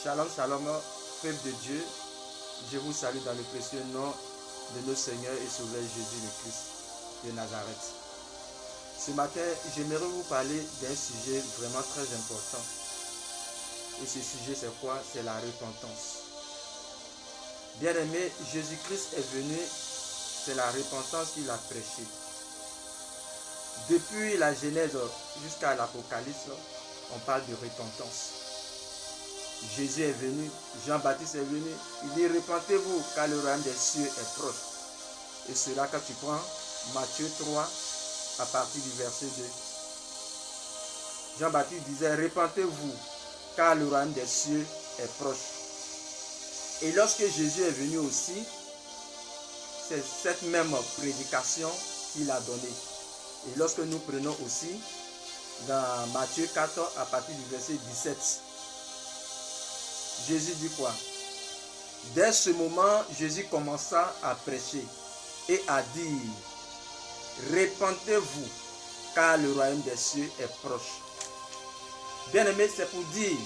Shalom, shalom, peuple de Dieu. Je vous salue dans le précieux nom de notre Seigneur et Sauveur Jésus le Christ de Nazareth. Ce matin, j'aimerais vous parler d'un sujet vraiment très important. Et ce sujet, c'est quoi? C'est la repentance. Bien-aimé, Jésus-Christ est venu, c'est la repentance qu'il a prêchée. Depuis la Genèse jusqu'à l'Apocalypse, on parle de repentance. Jésus est venu, Jean-Baptiste est venu, il dit repentez-vous car le royaume des cieux est proche. Et cela quand tu prends Matthieu 3 à partir du verset 2. Jean-Baptiste disait repentez-vous car le royaume des cieux est proche. Et lorsque Jésus est venu aussi, c'est cette même prédication qu'il a donnée. Et lorsque nous prenons aussi dans Matthieu 4 à partir du verset 17, Jésus dit quoi? Dès ce moment, Jésus commença à prêcher et à dire repentez-vous car le royaume des cieux est proche. Bien-aimé, c'est pour dire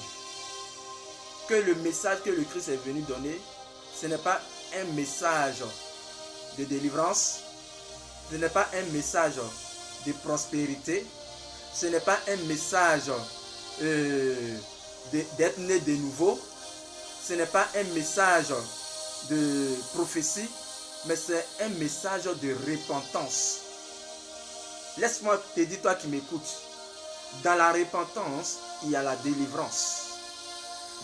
que le message que le Christ est venu donner, ce n'est pas un message de délivrance, ce n'est pas un message de prospérité, ce n'est pas un message d'être né de nouveau, ce n'est pas un message de prophétie, mais c'est un message de repentance. Laisse-moi te dire, toi qui m'écoutes, dans la repentance, il y a la délivrance.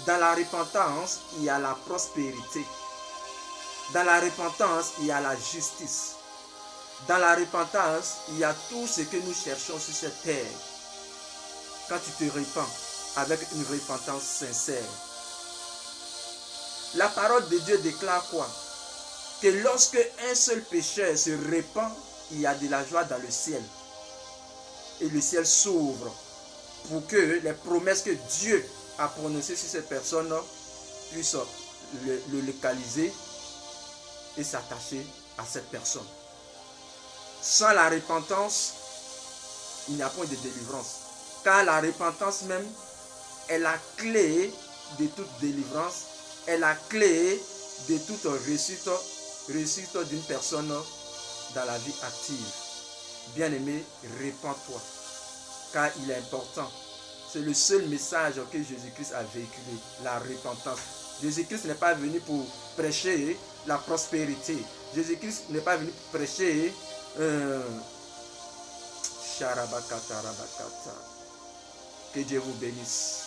Dans la repentance, il y a la prospérité. Dans la repentance, il y a la justice. Dans la repentance, il y a tout ce que nous cherchons sur cette terre. Quand tu te repens avec une repentance sincère. La parole de Dieu déclare quoi? Que lorsque un seul pécheur se repent, il y a de la joie dans le ciel. Et le ciel s'ouvre pour que les promesses que Dieu a prononcées sur cette personne puissent le localiser et s'attacher à cette personne. Sans la repentance, il n'y a point de délivrance. Car la repentance même est la clé de toute délivrance, est la clé de toute réussite d'une personne dans la vie active. Bien-aimé, repens-toi, car il est important. C'est le seul message que Jésus-Christ a véhiculé, la repentance. Jésus-Christ n'est pas venu pour prêcher la prospérité. Jésus-Christ n'est pas venu pour prêcher que Dieu vous bénisse.